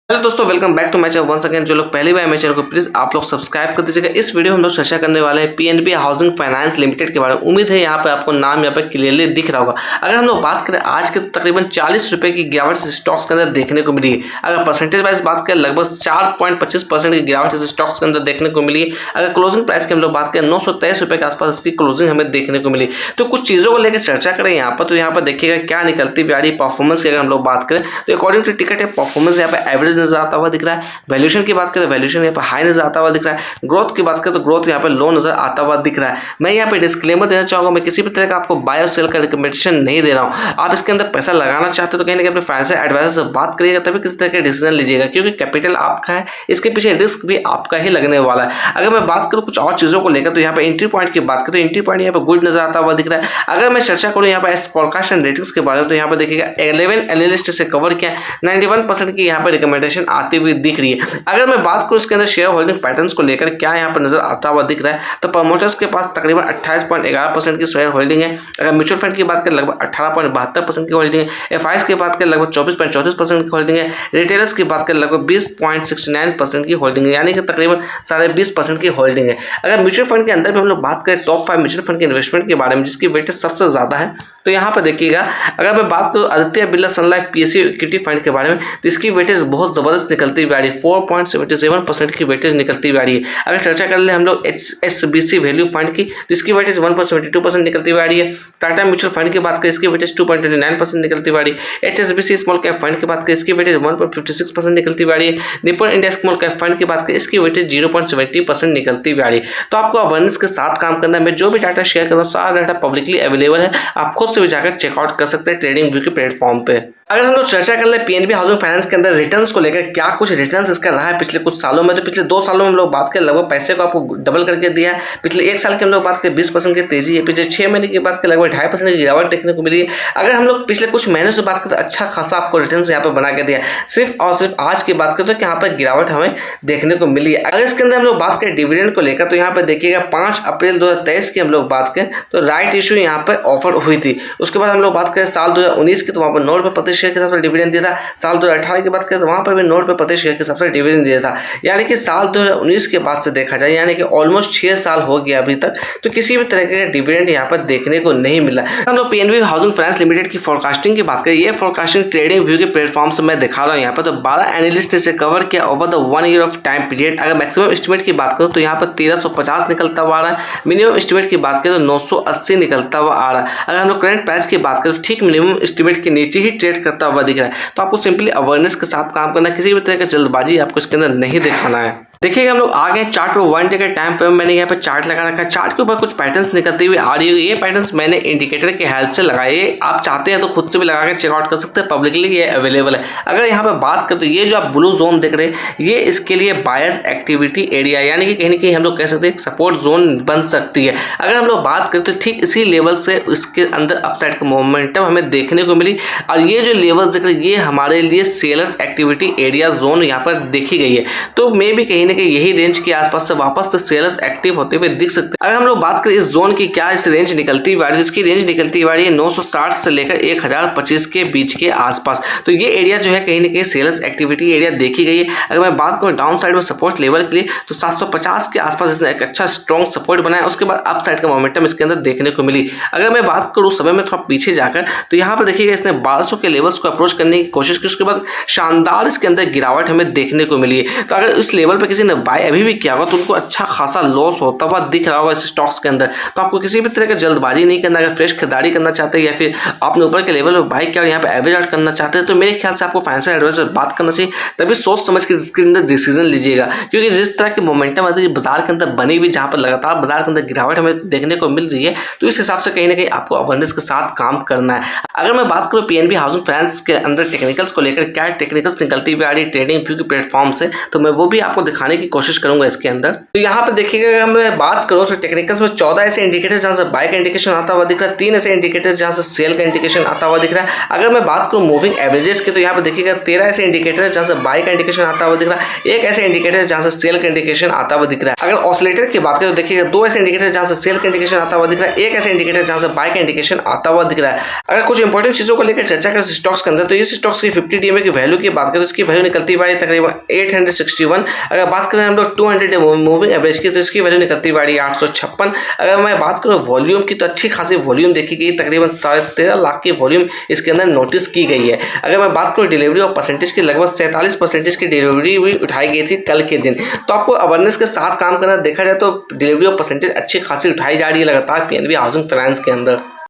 Hello दोस्तों, welcome back to my channel once again. जो लोग पहली बार मेरे चैनल को प्लीज आप लोग सब्सक्राइब कर दीजिएगा। इस वीडियो में हम लोग चर्चा करने वाले हैं पीएनबी हाउसिंग फाइनेंस लिमिटेड के बारे में। उम्मीद है यहाँ पे आपको नाम यहाँ पे क्लियरली दिख रहा होगा। अगर हम लोग बात करें आज के तकरीबन 40 रुपए की गिरावट स्टॉक्स के अंदर देखने को मिली है। अगर परसेंटेज वाइज बात करें लगभग 4.25% की गिरावट स्टॉक्स के अंदर देखने को मिली है। अगर क्लोजिंग प्राइस की हम लोग बात करें 923 रुपए के आसपास इसकी क्लोजिंग हमें देखने को मिली। तो कुछ चीज़ों को लेकर चर्चा करें यहाँ पर, तो यहाँ पर देखिएगा क्या निकलती हुई आ रही परफॉर्मेंस की अगर हम लोग बात करें तो अकॉर्डिंग टू टिकट है परफॉर्मेंस यहाँ पे एवरेज नजर आता हुआ दिख रहा है। वैल्यूएशन की बात करें वैल्यूएशन यहाँ पर हाई नजर आता हुआ दिख रहा है। ग्रोथ की बात करें तो ग्रोथ यहाँ पर लो नजर आता हुआ दिख रहा है। मैं यहाँ पे डिस्क्लेमर देना चाहूंगा, मैं किसी भी तरह का आपको बाय और सेल का रिकमेंडेशन नहीं दे रहा हूँ। आप इसके अंदर पैसा लगाना चाहते हो तो कहीं ना कहीं अपने फाइनेंशियल एडवाइजर से बात करिएगा, तभी किसी तरह का डिसीजन लीजिएगा, क्योंकि कैपिटल आपका है, इसके पीछे रिस्क भी आपका ही लगने वाला है। अगर मैं बात करूँ कुछ और चीजों को लेकर तो यहाँ पे एंट्री पॉइंट की बात करें तो एंट्री पॉइंट यहाँ पे गुड नजर आता हुआ दिख रहा है। अगर मैं चर्चा करूँ यहाँ पे फोरकास्ट एंड रेटिंग्स के बारे में तो यहाँ पे देखिएगा 11 एनालिस्ट से कवर किया, 91% की यहाँ पे रिकमेंडेशन आती हुई दिख रही है। अगर मैं बात करूं इसके अंदर शेयर होल्डिंग पैटर्न्स को लेकर क्या यहाँ पर नजर आता हुआ दिख रहा है, तो प्रमोटर्स के पास तकरीबन 28.11% की शेयर होल्डिंग है। अगर म्यूचुअल फंड की बात करें लगभग 18.72% की होल्डिंग है। एफआईएस की बात करें लगभग 24.34% की होल्डिंग है। रिटेलर्स की बात करें लगभग 20.69% की होल्डिंग है, यानी कि तकरीबन 20.5% की होल्डिंग है। अगर म्यूचुअल फंड के अंदर भी हम लोग बात करें टॉप 5 म्यूचुअल फंड के इन्वेस्टमेंट के बारे में जिसकी वेटेज सबसे ज्यादा है, तो यहाँ पर देखिएगा अगर मैं बात करूँ आदित्य बिरला सन लाइफ पीएसयू इक्विटी फंड के बारे में तो इसकी वेटेज बहुत जबरदस्त निकलती हुई आ रही है। 4.77% की वेटेज निकलती हुई आ रही है। अगर चर्चा कर ले हम लोग एचएसबीसी वैल्यू फंड की तो इसकी वेटेज 1.72% निकलती हुई आ रही है। टाटा म्यूचुअल फंड की बात करें इसकी वेटेज 2.29% निकलती हुई आ रही है। एचएसबीसी स्मॉल कैप फंड की बात करें इसकी वेटेज 1.56% निकलती हुई आ रही है। Nippon India small cap fund की बात करें इसकी वेटेज 0.70% निकलती हुई आ रही है। तो आपको अवेयरनेस के साथ काम करना है। मैं जो भी डाटा शेयर कर रहा हूँ सारा डाटा पब्लिकली अवेलेबल है, आप खुद से भी जाकर चेकआउट कर सकते हैं ट्रेडिंग व्यू के प्लेटफॉर्म पे। अगर हम लोग चर्चा कर ले पीएनबी हाउसिंग फाइनेंस के अंदर रिटर्न्स को लेकर क्या कुछ रिटर्न्स इसका रहा है पिछले कुछ सालों में, तो पिछले 2 सालों में हम लोग बात करें लगभग पैसे को आपको डबल करके दिया है। पिछले 1 साल की हम लोग बात करें 20% की तेजी है। पिछले 6 महीने की बात करें लगभग 2.5% की गिरावट देखने को मिली है। अगर हम लोग पिछले कुछ महीनों से बात करें तो अच्छा खासा आपको रिटर्न यहाँ पर बना के दिया। सिर्फ और सिर्फ आज की बात करें तो यहाँ पर गिरावट हमें देखने को मिली है। अगर इसके अंदर हम लोग बात करें डिविडेंड को लेकर तो यहाँ पर देखिएगा 5 अप्रैल 2023 की हम लोग बात करें तो राइट इशू यहाँ पर ऑफर हुई थी। उसके बाद हम लोग बात करें साल 2019 की तो वहाँ पर 9 रुपये प्रति शेयर के हिसाब से डिविडेंड दिया था। साल 2018 की बात करें तो वहाँ पर भी 9 रुपये प्रति शेयर के हिसाब से डिविडेंड दिया था। यानी कि साल 2019 के बाद से देखा जाए यानी कि ऑलमोस्ट 6 साल हो गया अभी तक, तो किसी भी तरह का डिविडेंड यहाँ पर देखने को नहीं मिला। हम लोग पीएनबी हाउसिंग फाइनेंस लिमिटेड की फोरकास्टिंग की बात करें, ये फोरकास्टिंग ट्रेडिंग व्यू के प्लेटफॉर्म से मैं दिखा रहा हूँ यहाँ पर, तो 12 एनालिस्ट से कवर किया over the 1 year of time period. अगर मैक्सिमम एस्टिमेट की बात करूँ तो यहाँ पर 1350 निकलता हुआ आ रहा है। मिनिमम एस्टिमेट की बात करें तो 980 निकलता हुआ आ रहा है। अगर हम लोग करंट प्राइस की बात करें तो ठीक मिनिमम एस्टिमेट के नीचे ही ट्रेड करता हुआ दिख रहा है। तो आपको सिंपली अवेयरनेस के साथ काम करना, किसी भी तरह का जल्दबाजी आपको इसके अंदर नहीं दिखाना है। देखिएगा हम लोग आगे चार्ट पे 1 डे के टाइम फ्रेम मैंने यहाँ पे चार्ट लगा रखा है। चार्ट के ऊपर कुछ पैटर्न्स निकलती हुई आ रही है। ये पैटर्न्स मैंने इंडिकेटर के हेल्प से लगाए, आप चाहते हैं तो खुद से भी लगा के चेकआउट कर सकते हैं, पब्लिकली ये अवेलेबल है। अगर यहाँ पे बात करते हैं ये जो आप ब्लू जोन देख रहे हैं ये इसके लिए बायस एक्टिविटी एरिया यानी कि कहीं ना कहीं हम लोग कह सकते हैं सपोर्ट जोन बन सकती है। अगर हम लोग बात करें तो ठीक इसी लेवल से इसके अंदर अपसाइड का मोमेंटम हमें देखने को मिली और ये जो लेवल्स देख रहे हैं ये हमारे लिए सेलर्स एक्टिविटी एरिया जोन यहाँ पर देखी गई है। तो मे भी कहीं ना कहीं यही रेंज के आसपास से वापस से सेलर्स एक्टिव होते हुए दिख सकते हैं। अगर हम लोग बात करें इस जोन की क्या इस रेंज निकलती हुई आ रही है, इसकी रेंज निकलती हुई आ रही है 960 से लेकर 1025 के बीच के आसपास। तो ये एरिया जो है कहीं ना कहीं सेलर्स एक्टिविटी एरिया देखी गई है। अगर मैं बात करूँ डाउन साइड में सपोर्ट लेवल के लिए तो 750 के आसपास इसने एक अच्छा स्ट्रॉन्ग सपोर्ट बनाया, उसके बाद अप साइड का मोमेंटम इसके अंदर देखने को मिली। अगर मैं बात करूँ समय में थोड़ा पीछे जाकर तो यहाँ पर देखिएगा इसने 1200 के लेवल्स को अप्रोच करने की कोशिश की, उसके बाद शानदार इसके अंदर गिरावट हमें देखने को मिली है। तो अगर इस लेवल पर किसी ने बाय अभी भी किया होगा तो उनको अच्छा खासा लॉस होता हुआ दिख रहा होगा इस स्टॉक्स के अंदर। तो आपको किसी भी तरह का जल्दबाजी नहीं करना। अगर फ्रेश खरीदारी करना चाहते हैं या फिर आपने ऊपर के लेवल पर बाय किया और यहाँ पे एवरेज आउट करना चाहते हैं तो मेरे ख्याल से आपको फाइनेंशियल एडवाइजर बात करना चाहिए, तभी सोच समझ के इसके अंदर डिसीजन लीजिएगा। क्योंकि जिस तरह की मोमेंटम आती है बाजार के अंदर बनी हुई, जहाँ पर लगातार बाजार के अंदर गिरावट हमें देखने को मिल रही है, तो इस हिसाब से कहीं ना कहीं आपको अवेयरनेस के साथ काम करना है। अगर मैं बात करूँ पीएनबी हाउसिंग फाइनेंस के अंदर टेक्निकल्स को लेकर क्या टेक्निकल्स निकलती हुई आ रही ट्रेडिंग व्यू के प्लेटफॉर्म से, तो मैं वो भी आपको दिखाना दिखाने की कोशिश करूंगा इसके अंदर। तो यहाँ पे देखिएगा अगर मैं बात करूँ तो टेक्निकल्स में 14 ऐसे इंडिकेटर जहाँ से बाय का इंडिकेशन आता हुआ दिख रहा है, 3 ऐसे इंडिकेटर जहाँ से सेल का इंडिकेशन आता हुआ दिख रहा है। अगर मैं बात करूँ मूविंग एवरेजेस की तो यहाँ पे देखिएगा 13 ऐसे इंडिकेटर जहाँ से बाय का इंडिकेशन आता हुआ दिख रहा है, एक ऐसे इंडिकेटर जहाँ से सेल का इंडिकेशन आता हुआ दिख रहा है। अगर ऑसिलेटर की बात करें तो देखिएगा 2 ऐसे इंडिकेटर जहाँ से सेल का इंडिकेशन आता हुआ दिख रहा है, एक ऐसे इंडिकेटर जहाँ से बाय का इंडिकेशन आता हुआ दिख रहा है। अगर कुछ इंपॉर्टेंट चीजों को लेकर चर्चा करें स्टॉक्स के अंदर तो इस स्टॉक्स की 50 डीएमए की वैल्यू की बात करें तो इसकी वैल्यू निकलती बाड़ी तकरीबन 861। अगर बात करें हम लोग 200 डे मूविंग एवरेज की तो इसकी वैल्यू निकलती बाड़ी 856। अगर मैं बात करूँ वॉल्यूम की तो अच्छी खासी वॉल्यूम देखी गई, तकरीबन 13.5 लाख की वॉल्यूम इसके अंदर नोटिस की गई है। अगर मैं बात करूँ डिलीवरी ऑफ परसेंटेज की लगभग 47% की डिलीवरी भी उठाई गई थी कल के दिन। तो आपको अवेयरनेस के साथ काम करना देखा जाए तो डिलीवरी ऑफ परसेंटेज अच्छी खासी उठाई जा रही है लगातार पीएनबी हाउसिंग फाइनेंस के अंदर।